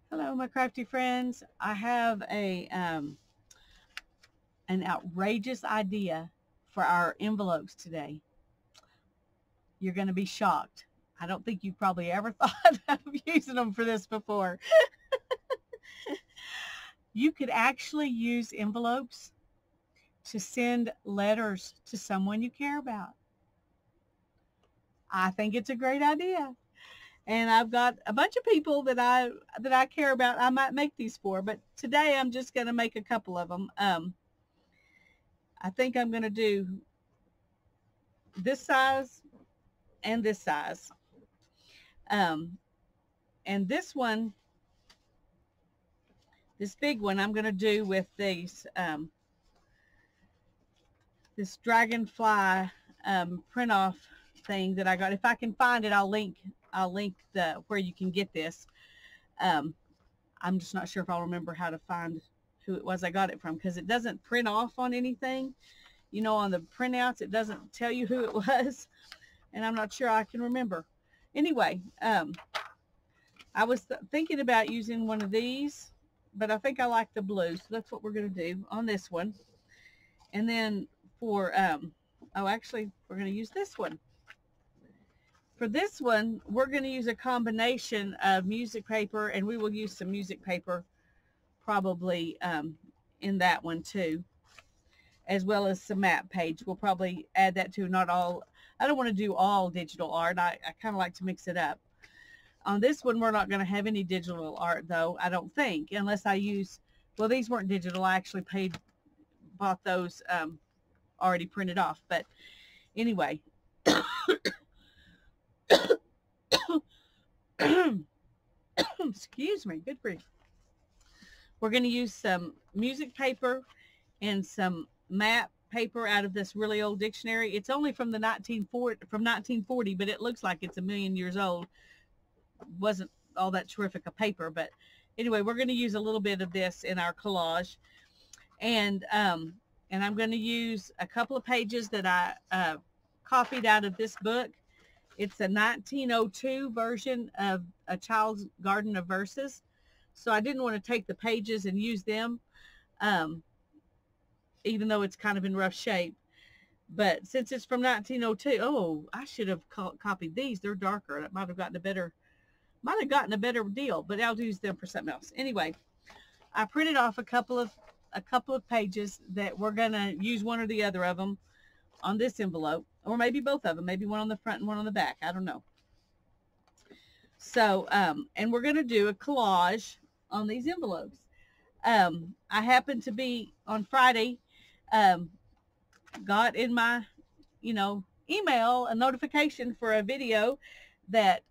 Hello, my crafty friends. I have an outrageous idea for our envelopes today. You're going to be shocked. I don't think you probably ever thought of using them for this before. You could actually use envelopes to send letters to someone you care about. I think it's a great idea. And I've got a bunch of people that I care about. I might make these for, but today I'm just going to make a couple of them. I think I'm going to do this size and this size. Um, and this one, this big one, I'm going to do with this dragonfly print off thing that I got. If I can find it, I'll link the where you can get this. Um, I'm just not sure if I'll remember how to find who it was I got it from, because it doesn't print off on anything. You know, on the printouts, it doesn't tell you who it was, and I'm not sure I can remember. Anyway, I was thinking about using one of these, but I think I like the blue, so that's what we're going to do on this one. And then for, oh, actually, we're going to use this one. For this one, we're going to use a combination of music paper, and we will use some music paper probably in that one too, as well as some map page. We'll probably add that to. Not all, I don't want to do all digital art. I kind of like to mix it up. On this one, we're not going to have any digital art though, I don't think, unless I use, well, these weren't digital. I actually bought those already printed off. But anyway, excuse me, good grief. We're going to use some music paper and some map paper out of this really old dictionary. It's only from the 1940, but it looks like it's a million years old. Wasn't all that terrific a paper, but anyway, we're going to use a little bit of this in our collage, and I'm going to use a couple of pages that I copied out of this book. It's a 1902 version of A Child's Garden of Verses, so I didn't want to take the pages and use them, even though it's kind of in rough shape. But since it's from 1902, oh, I should have copied these. They're darker. It might have gotten a better deal, but I'll use them for something else. Anyway, I printed off a couple of pages that we're gonna use one or the other of them on this envelope, or maybe both of them, maybe one on the front and one on the back. I don't know. So, and we're gonna do a collage on these envelopes. I happened to be on Friday, got in my, email a notification for a video that,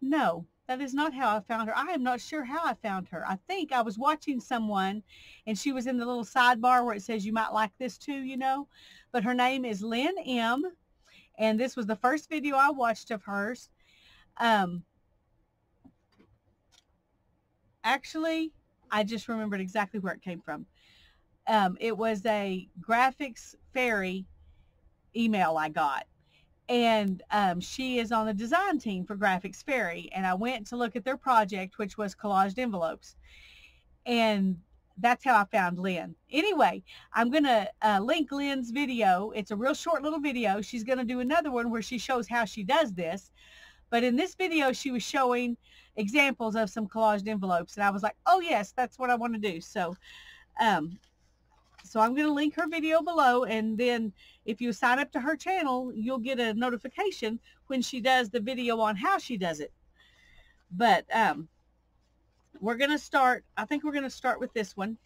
no, that is not how I found her. I am not sure how I found her. I think I was watching someone and she was in the little sidebar where it says you might like this too, but her name is Lynn M. And this was the first video I watched of hers. Actually, I just remembered exactly where it came from. It was a Graphics Fairy email I got. And she is on the design team for Graphics Fairy. And I went to look at their project, which was collaged envelopes. And that's how I found Lynn. Anyway, I'm going to link Lynn's video. It's a real short little video. She's going to do another one where she shows how she does this. But in this video, she was showing examples of some collaged envelopes. And I was like, oh, yes, that's what I want to do. So I'm going to link her video below, and then if you sign up to her channel, you'll get a notification when she does the video on how she does it. But we're going to start, I think we're going to start with this one.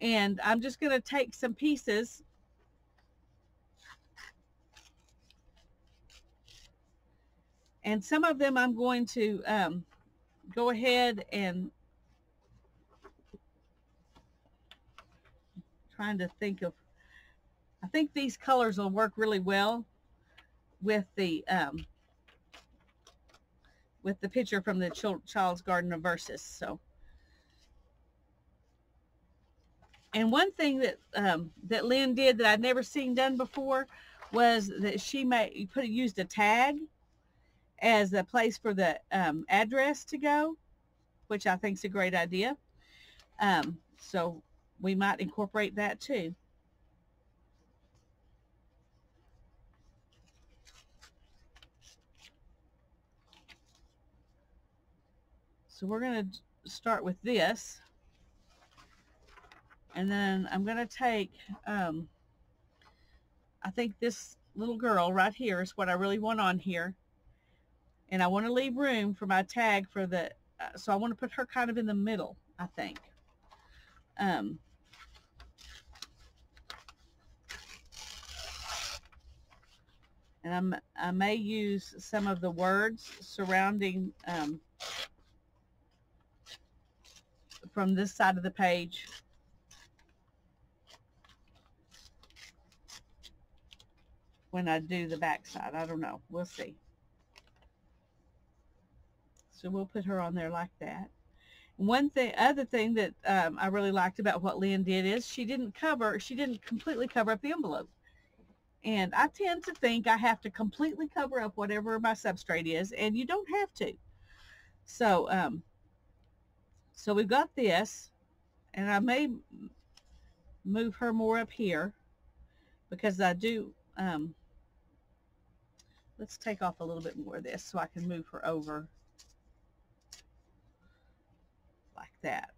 And I'm just going to take some pieces and some of them I'm going to go ahead and trying to think of, I think these colors will work really well with the picture from the Child's Garden of Verses. So, and one thing that that Lynn did that I'd never seen done before was that she used a tag, as a place for the address to go, which I think is a great idea. So we might incorporate that too. So we're going to start with this. And then I'm going to take, I think this little girl right here is what I really want on here. And I want to leave room for my tag for the, so I want to put her kind of in the middle, I think. And I may use some of the words surrounding from this side of the page when I do the back side. I don't know. We'll see. So we'll put her on there like that. Other thing that I really liked about what Lynn did is she didn't completely cover up the envelope. And I tend to think I have to completely cover up whatever my substrate is, and you don't have to. So, so we've got this, and I may move her more up here because I do, let's take off a little bit more of this so I can move her over like that.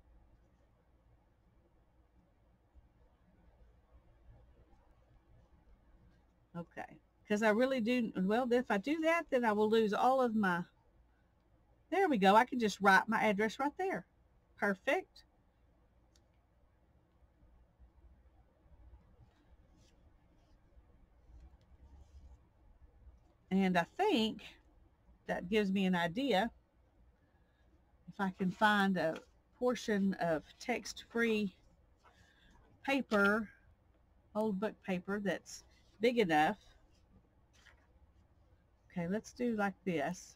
Okay, because I really do, well, if I do that, then I will lose all of my, there we go. I can just write my address right there. Perfect. And I think that gives me an idea. If I can find a portion of text-free paper, old book paper that's big enough. Okay, let's do like this.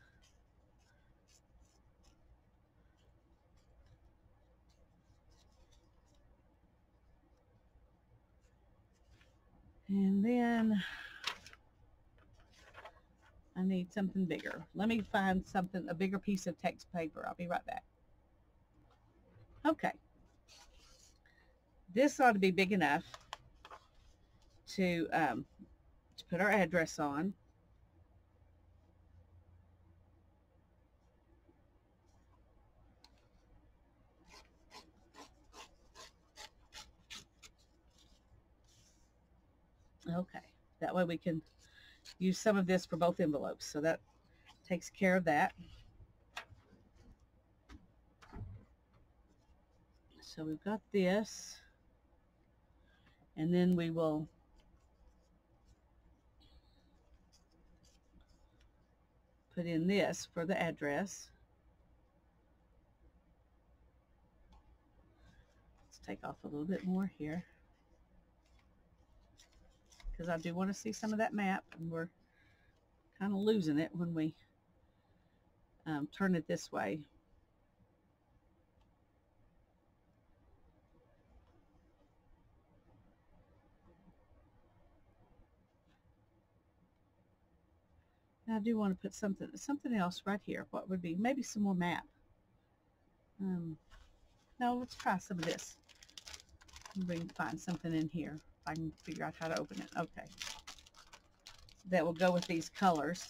And then I need something bigger. Let me find something, a bigger piece of text paper. I'll be right back. Okay. This ought to be big enough to put our address on. Okay. That way we can use some of this for both envelopes. So that takes care of that. So we've got this. And then we will put in this for the address. Let's take off a little bit more here, because I do want to see some of that map, and we're kind of losing it when we turn it this way. And I do want to put something else right here. What would be maybe some more map? No, let's try some of this. We can find something in here. If I can figure out how to open it. Okay. That will go with these colors.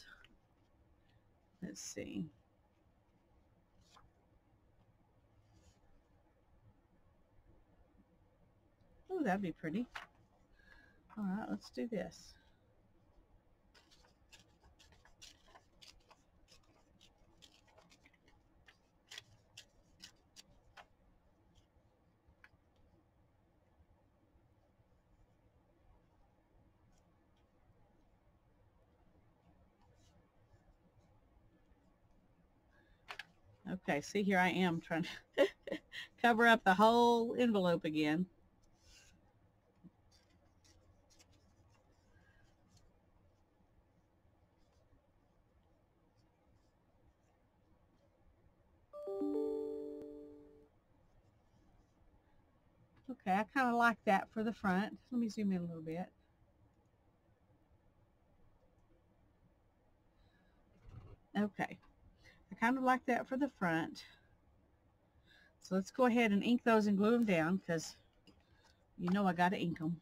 Let's see. Oh, that'd be pretty. All right, let's do this. Okay, see, here I am trying to cover up the whole envelope again. Okay, I kind of like that for the front. Let me zoom in a little bit. Okay, I kind of like that for the front. So let's go ahead and ink those and glue them down, because you know I got to ink them.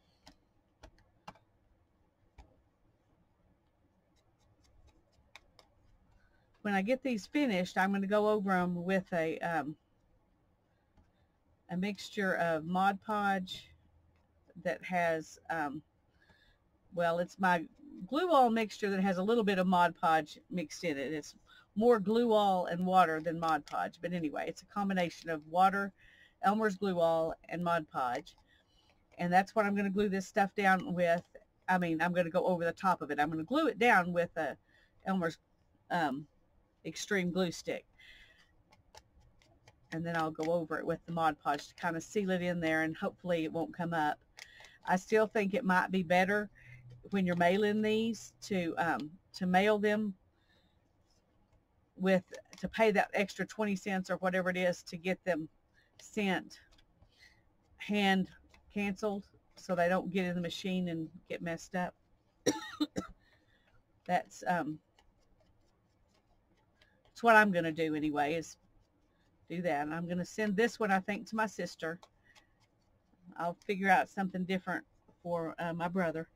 When I get these finished, I'm going to go over them with a mixture of Mod Podge that has, well, it's my glue all mixture that has a little bit of Mod Podge mixed in it. It's more glue all and water than Mod Podge, but anyway, it's a combination of water, Elmer's glue all, and Mod Podge, and that's what I'm going to glue this stuff down with. I'm going to go over the top of it. I'm going to glue it down with a Elmer's extreme glue stick, and then I'll go over it with the Mod Podge to kind of seal it in there, and hopefully it won't come up. I still think it might be better when you're mailing these to mail them to pay that extra 20 cents or whatever it is to get them sent hand canceled, so they don't get in the machine and get messed up. That's what I'm going to do anyway, is do that. And I'm going to send this one, I think, to my sister. I'll figure out something different for my brother.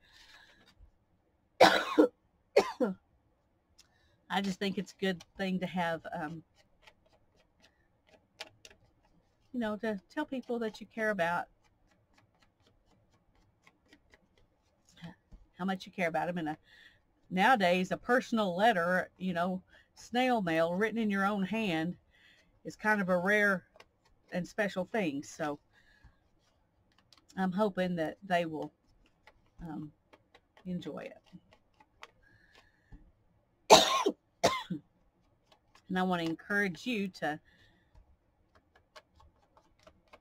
I just think it's a good thing to have, you know, to tell people that you care about, how much you care about them. And nowadays, a personal letter, you know, snail mail written in your own hand is kind of a rare and special thing. So I'm hoping that they will enjoy it. And I want to encourage you to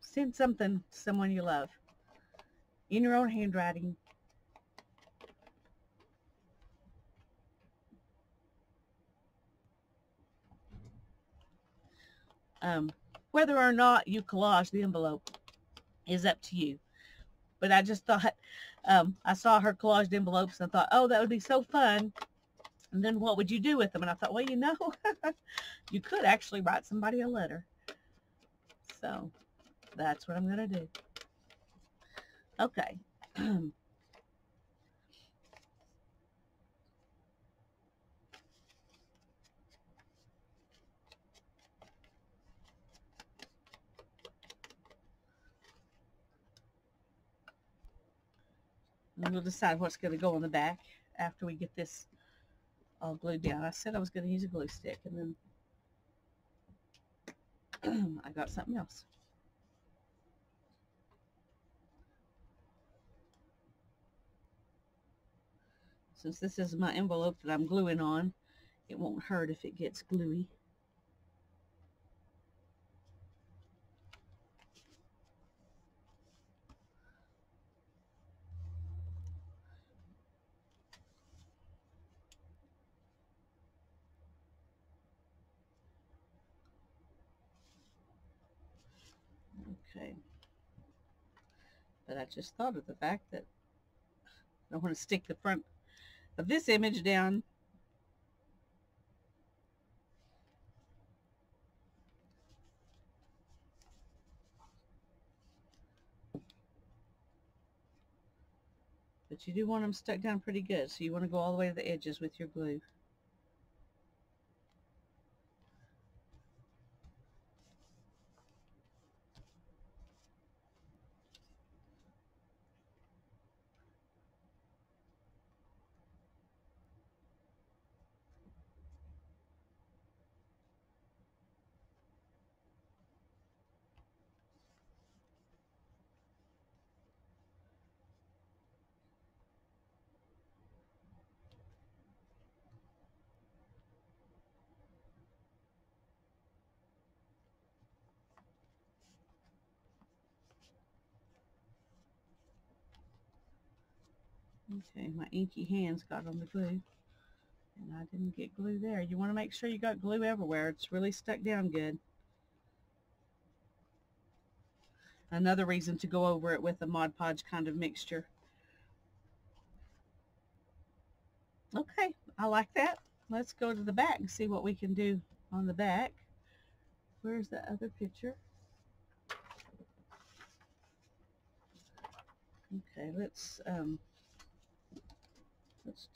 send something to someone you love in your own handwriting. Whether or not you collage the envelope is up to you. But I just thought, I saw her collaged envelopes and I thought, oh, that would be so fun. And then what would you do with them? And I thought, well, you know, you could actually write somebody a letter. So that's what I'm going to do. Okay. And we'll decide what's going to go on the back after we get this all glued down. I said I was going to use a glue stick, and then I got something else. Since this is my envelope that I'm gluing on, it won't hurt if it gets gluey. Okay. But I just thought of the fact that I don't want to stick the front of this image down. But you do want them stuck down pretty good, so you want to go all the way to the edges with your glue. Okay, my inky hands got on the glue, and I didn't get glue there. You want to make sure you got glue everywhere. It's really stuck down good. Another reason to go over it with a Mod Podge kind of mixture. Okay, I like that. let's go to the back and see what we can do on the back. Where's the other picture? Okay, let's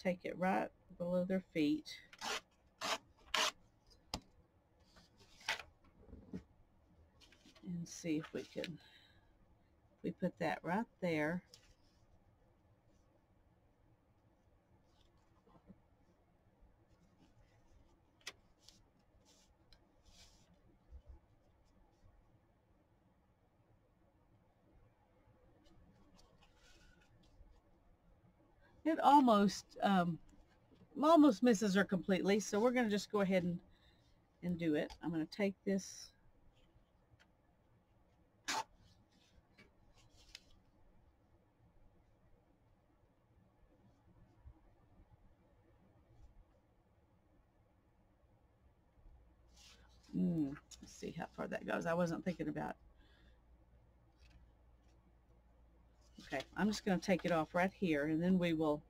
take it right below their feet. And see if we can, we put that right there. It almost misses her completely, so we're going to just go ahead and do it. I'm going to take this let's see how far that goes. I wasn't thinking about. Okay, I'm just going to take it off right here, and then we'll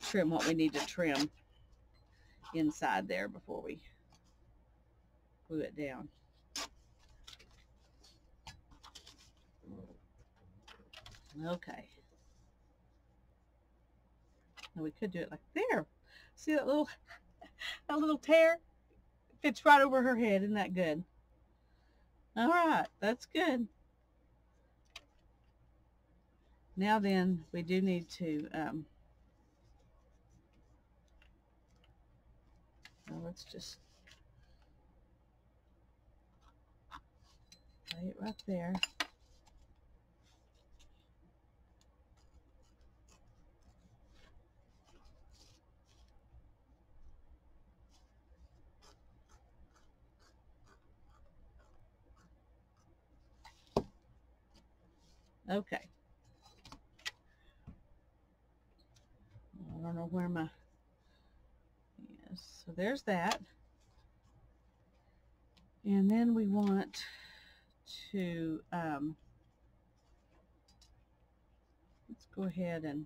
trim what we need to trim inside there before we glue it down. Okay. Now we could do it like there. See that little tear? Fits right over her head. Isn't that good? All right, that's good. Now then, we do need to, well, let's just lay it right there. Okay. I don't know where my, yes, so there's that. And then we want to, let's go ahead and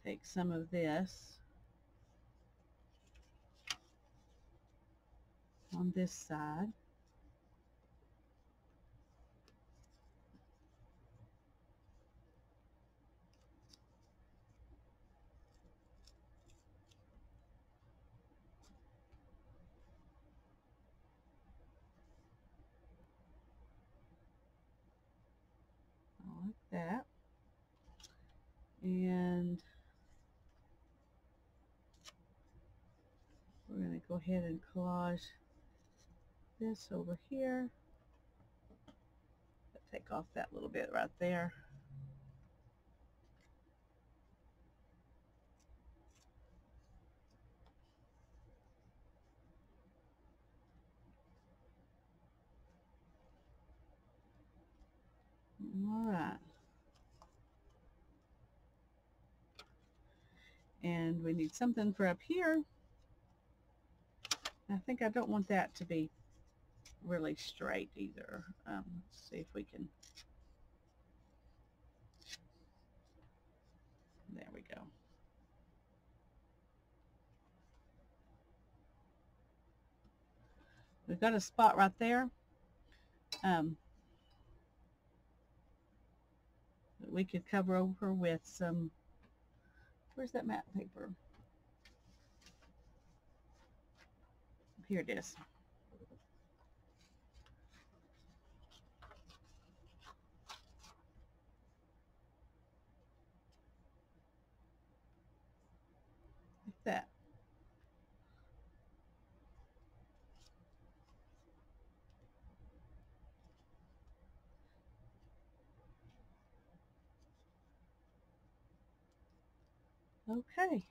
take some of this on this side. Like that. And we're going to go ahead and collage this over here. Take off that little bit right there. All right. And we need something for up here. I think I don't want that to be really straight either. Let's see if we can. There we go. We've got a spot right there. We could cover over with some, where's that matte paper? Here it is. Like that. Okay.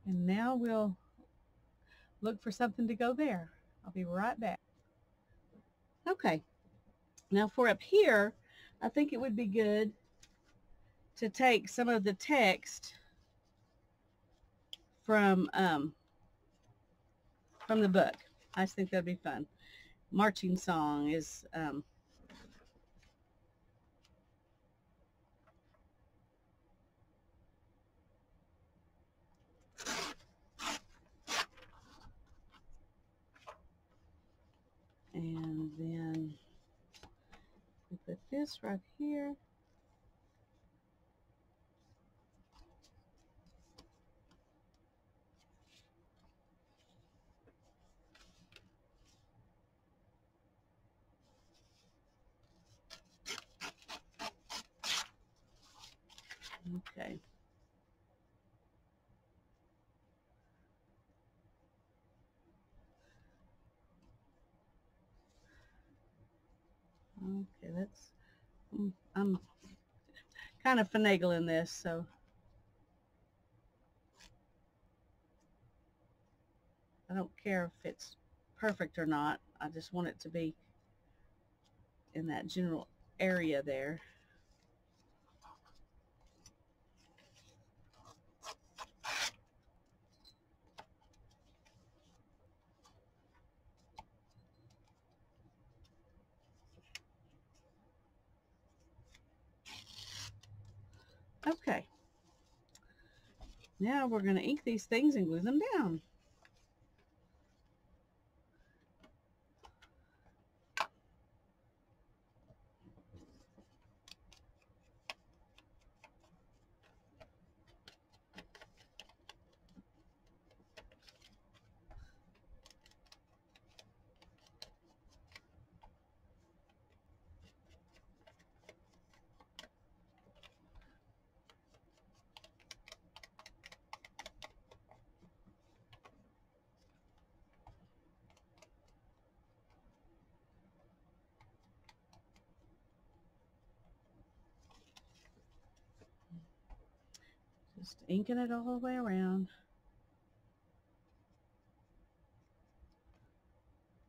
And now we'll look for something to go there. I'll be right back. Okay. Now for up here, I think it would be good to take some of the text from the book. I just think that'd be fun. Marching song is this right here. Okay. Okay, I'm kind of finagling this, so I don't care if it's perfect or not. I just want it to be in that general area there. Okay. Now we're going to ink these things and glue them down. Just inking it all the way around.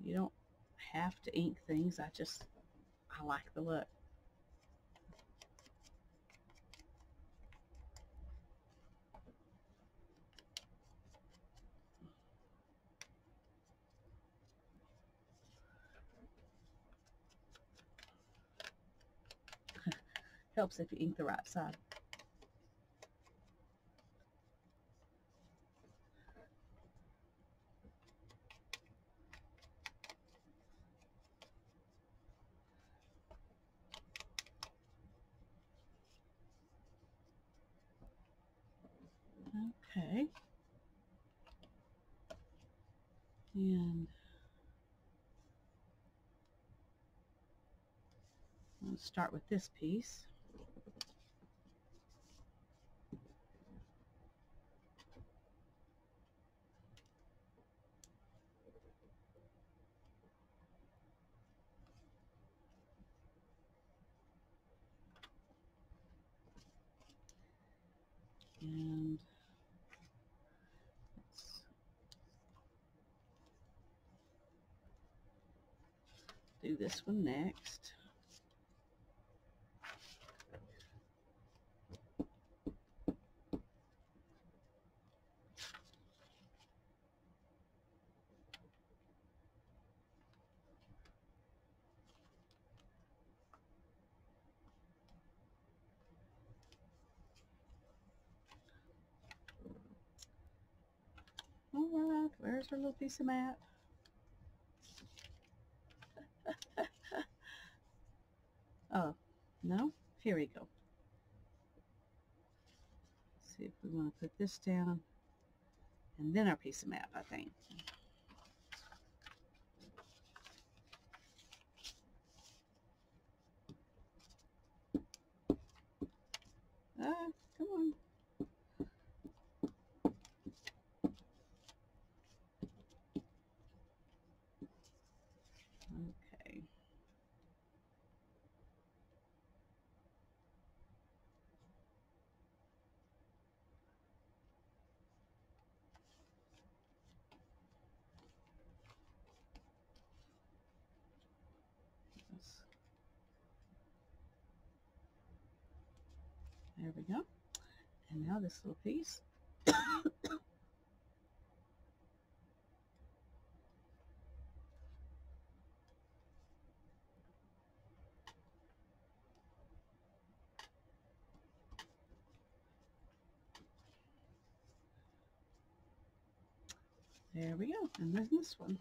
You don't have to ink things. I like the look. Helps if you ink the right side. Okay. And let's start with this piece. And let's do this one next. All right, where's our little piece of map? Oh, no? Here we go. Let's see if we want to put this down. And then our piece of map, I think. Come on. Okay. There we go. And now this little piece. There we go. And then this one.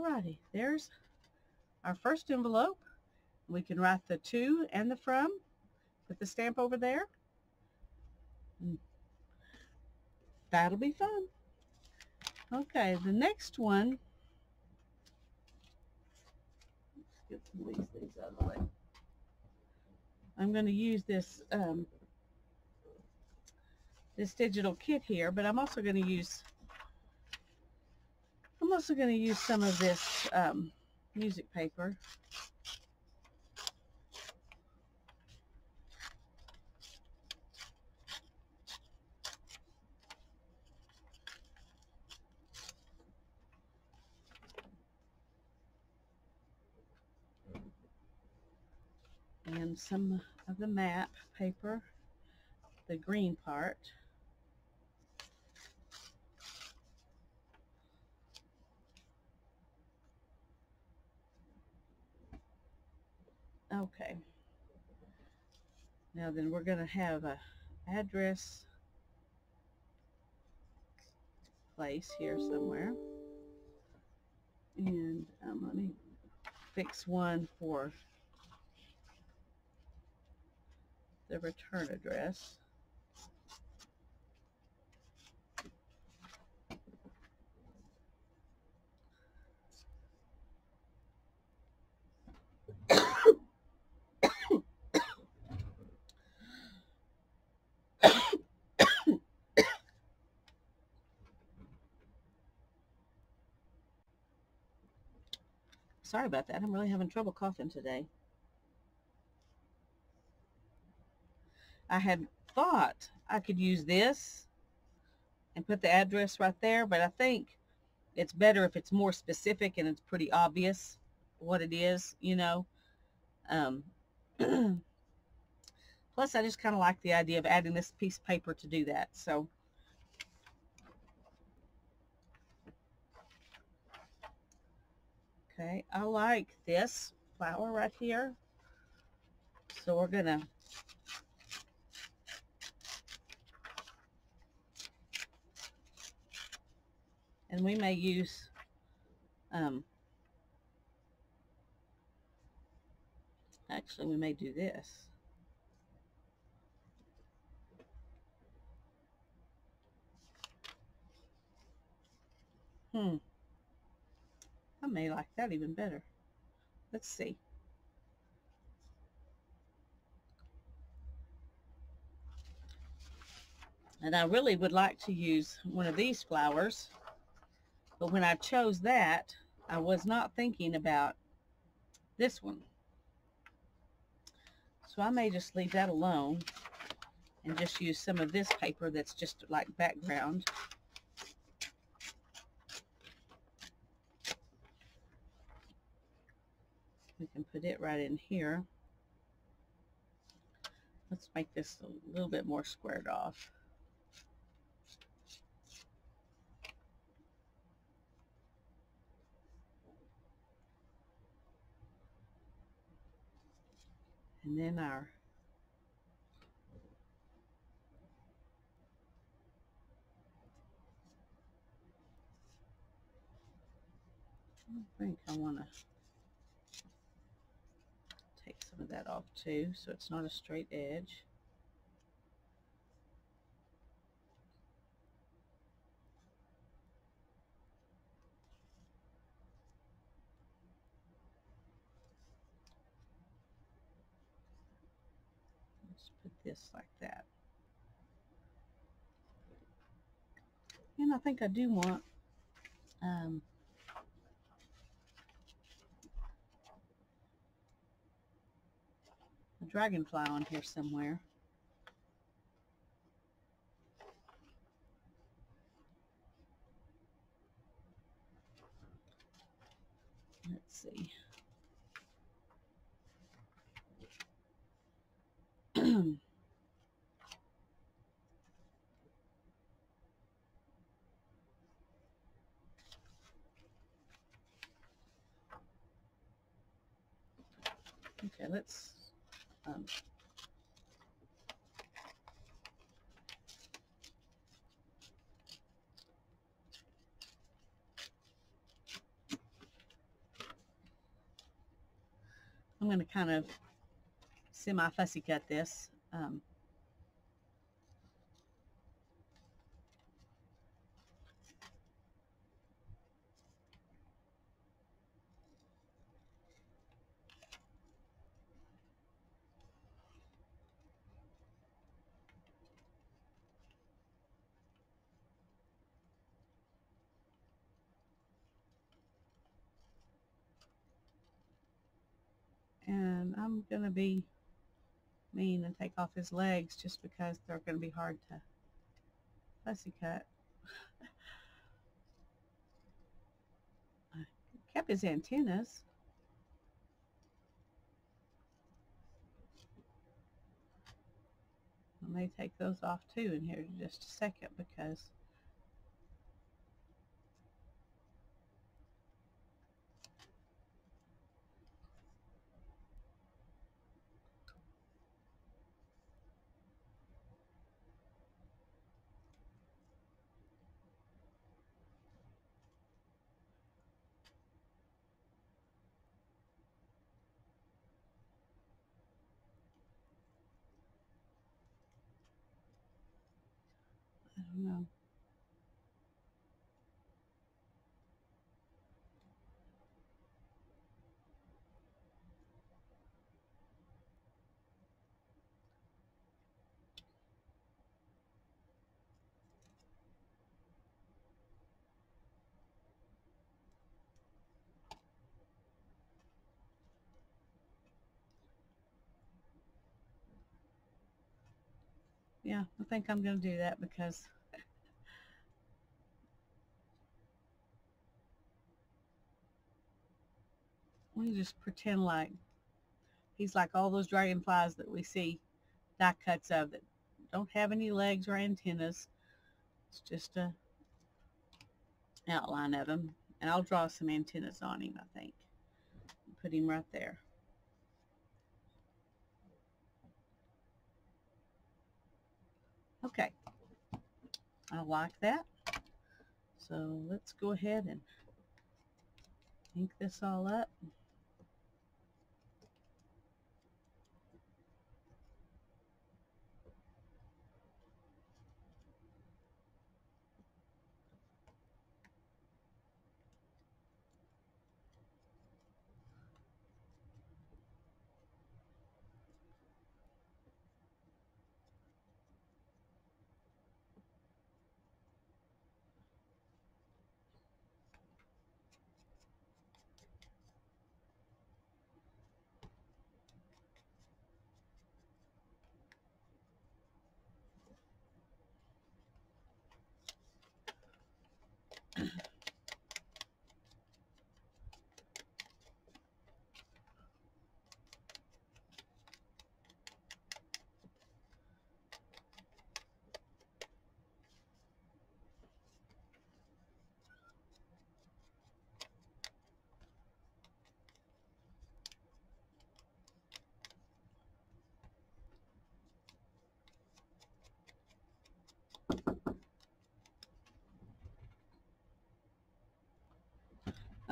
Alrighty, there's our first envelope. We can write the to and the from, put the stamp over there. That'll be fun. Okay, the next one, let's get some of these things out of the way. I'm going to use this this digital kit here, but I'm also going to use some of this music paper. And some of the map paper, the green part. Okay. Now then we're going to have a address place here somewhere. And let me fix one for the return address. Sorry about that. I'm really having trouble coughing today. I had thought I could use this and put the address right there, but I think it's better if it's more specific and it's pretty obvious what it is, you know. Plus, I just kind of like the idea of adding this piece of paper to do that. So, okay, I like this flower right here. So we're going to and we may use actually we may do this. I may like that even better. Let's see. And I really would like to use one of these flowers, but when I chose that, I was not thinking about this one. So I may just leave that alone and just use some of this paper that's just like background. We can put it right in here. Let's make this a little bit more squared off. And then our I think I want to take some of that off too, so it's not a straight edge. Let's put this like that. And I think I do want a dragonfly on here somewhere. Let's see. Okay, let's I'm going to kind of semi-fussy cut this. And I'm going to be mean and take off his legs just because they're going to be hard to fussy cut. I kept his antennas. I may take those off too in here in just a second because I don't know. Yeah, I think I'm going to do that because we just pretend like he's like all those dragonflies that we see die cuts of that don't have any legs or antennas. It's just a outline of him. And I'll draw some antennas on him, I think. Put him right there. Okay. I like that. So let's go ahead and ink this all up.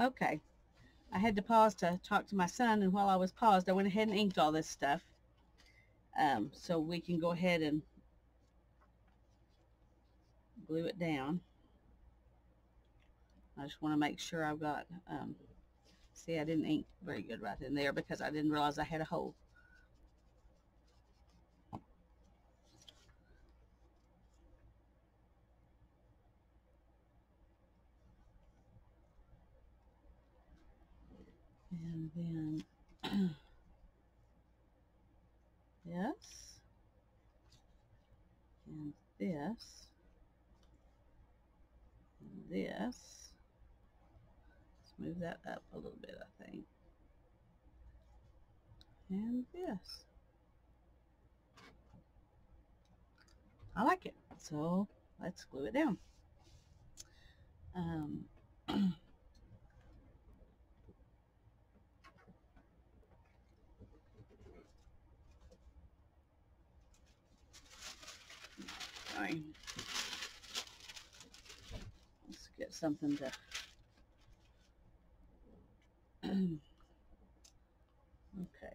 Okay. I had to pause to talk to my son, and while I was paused, I went ahead and inked all this stuff. So we can go ahead and glue it down. I just want to make sure I've got, see, I didn't ink very good right in there because I didn't realize I had a hole. And then this, and this, and this. Let's move that up a little bit, I think. And this. I like it. So let's glue it down. Fine. Let's get something to okay.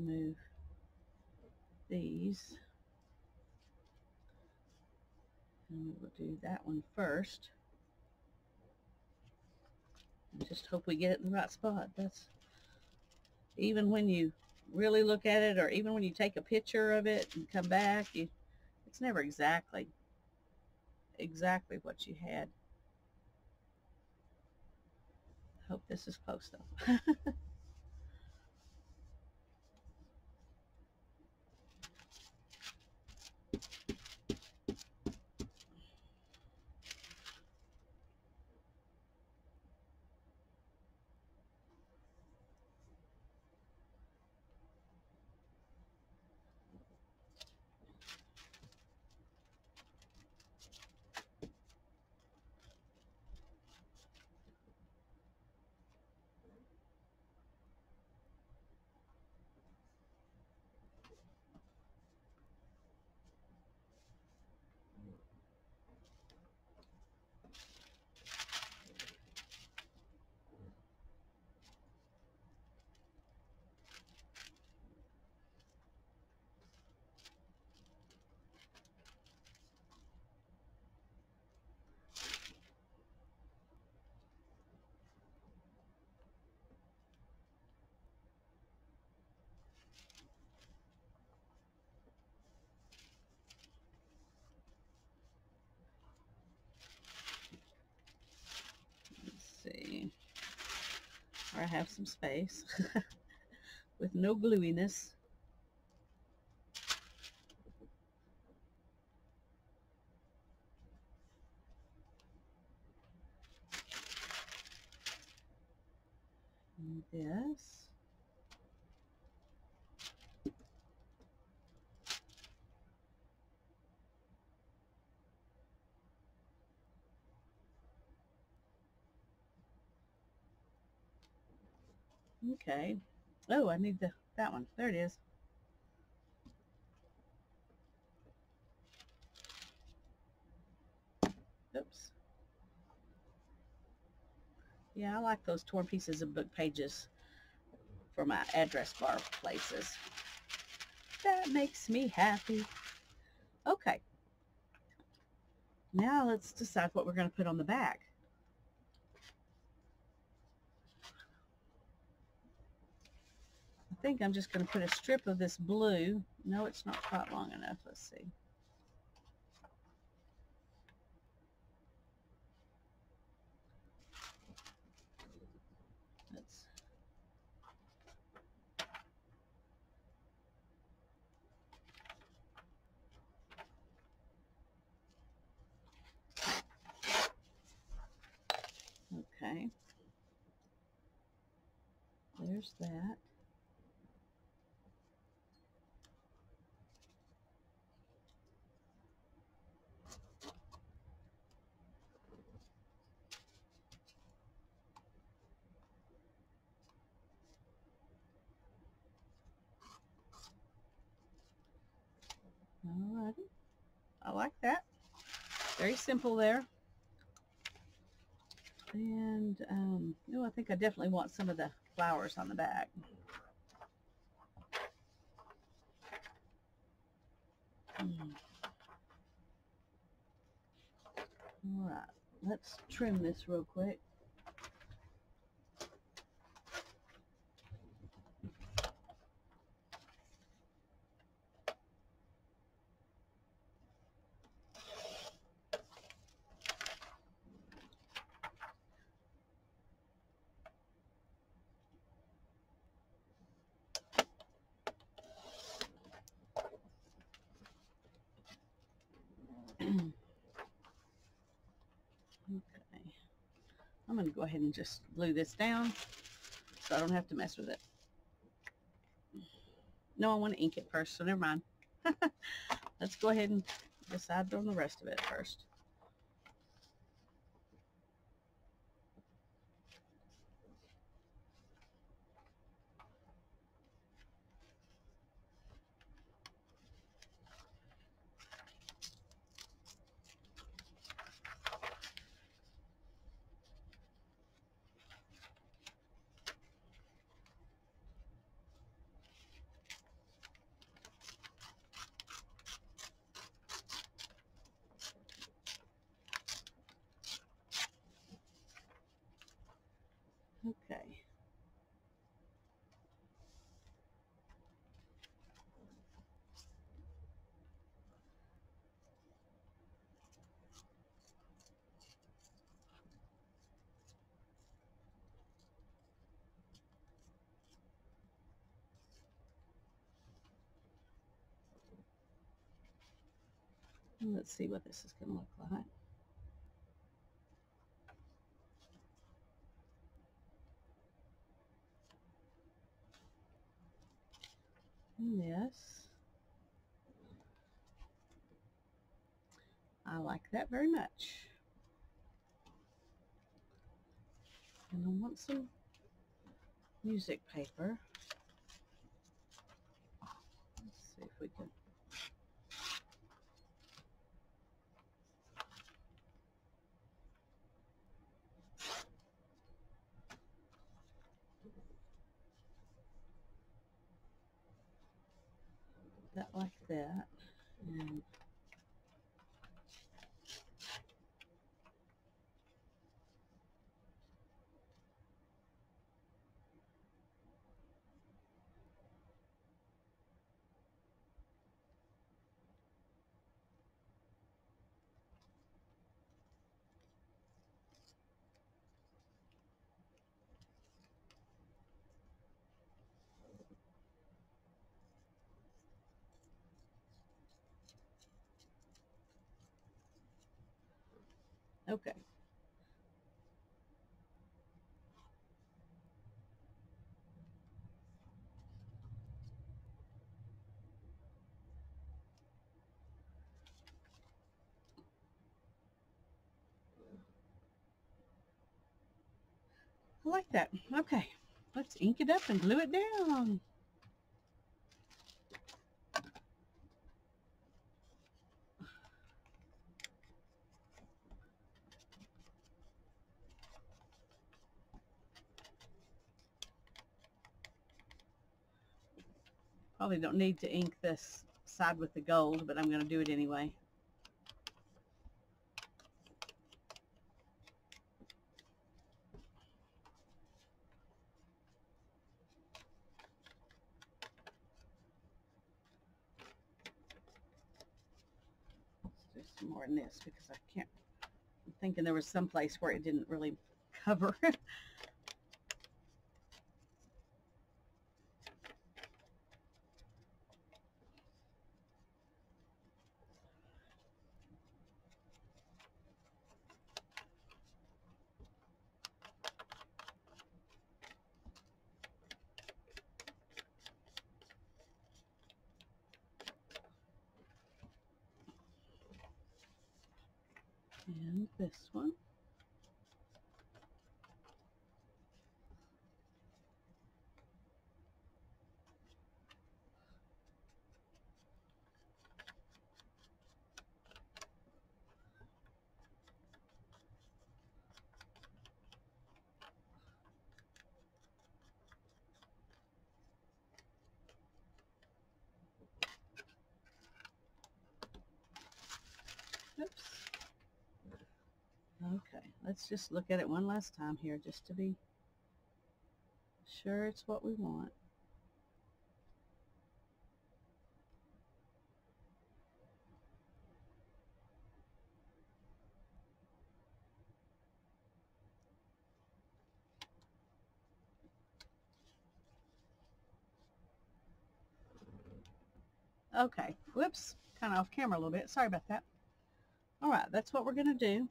move these. And we will do that one first. And just hope we get it in the right spot. That's even when you really look at it, or even when you take a picture of it and come back, it's never exactly what you had. Hope this is close though. See, or I have some space with no gluiness. And this. Okay. Oh, I need that one. There it is. Oops. Yeah, I like those torn pieces of book pages for my address bar places. That makes me happy. Okay. Now let's decide what we're going to put on the back. I think I'm just going to put a strip of this blue. No, it's not quite long enough. Let's see. Okay. There's that. Alrighty. I like that. Very simple there. And, I think I definitely want some of the flowers on the back. Alright, let's trim this real quick. Okay, I'm going to go ahead and just glue this down so I don't have to mess with it. No, I want to ink it first, so never mind. Let's go ahead and decide on the rest of it first. Okay. Let's see what this is going to look like. And this. I like that very much. And I want some music paper. Let's see if we can. That like that. And okay. I like that. Okay. Let's ink it up and glue it down. Probably don't need to ink this side with the gold, but I'm going to do it anyway. Let's do some more in this because I can't. I'm thinking there was some place where it didn't really cover. And this one. Oops. Okay, let's just look at it one last time here just to be sure it's what we want. Okay, whoops, kind of off camera a little bit. Sorry about that. All right, that's what we're going to do.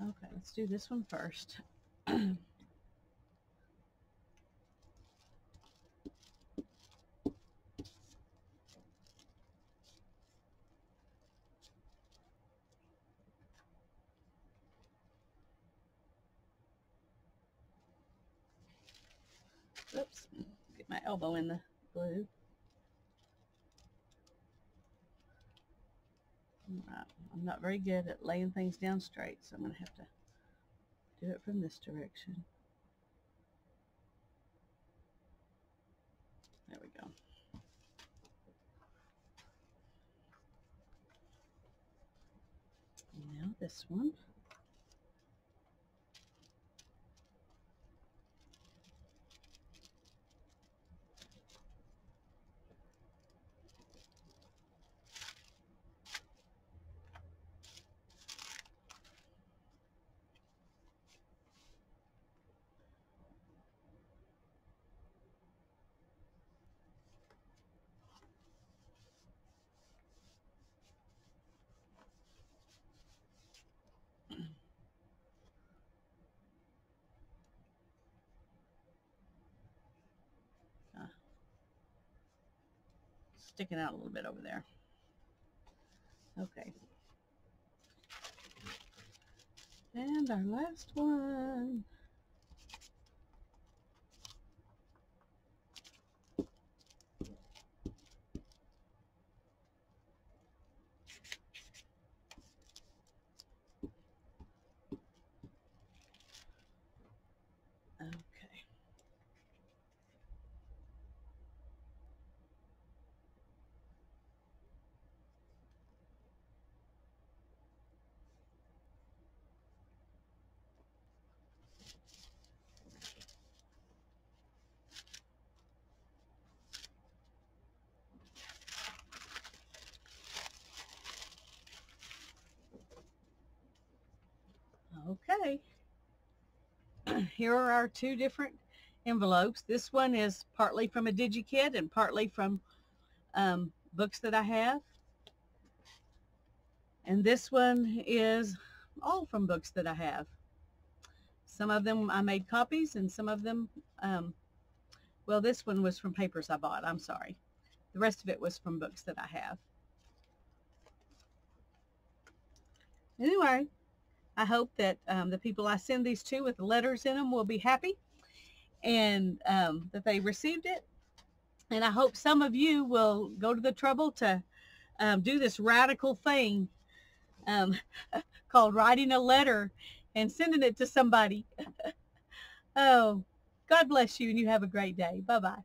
Okay, let's do this one first. Oops, get my elbow in the glue. All right, I'm not very good at laying things down straight, so I'm going to have to do it from this direction. There we go. And now this one. Sticking out a little bit over there. Okay. And our last one. Okay. Okay. Here are our two different envelopes. This one is partly from a DigiKit and partly from books that I have. And this one is all from books that I have. Some of them I made copies, and some of them, well, this one was from papers I bought. I'm sorry. The rest of it was from books that I have. Anyway, I hope that the people I send these to with the letters in them will be happy, and that they received it. And I hope some of you will go to the trouble to do this radical thing called writing a letter and sending it to somebody. Oh, God bless you, and you have a great day. Bye-bye.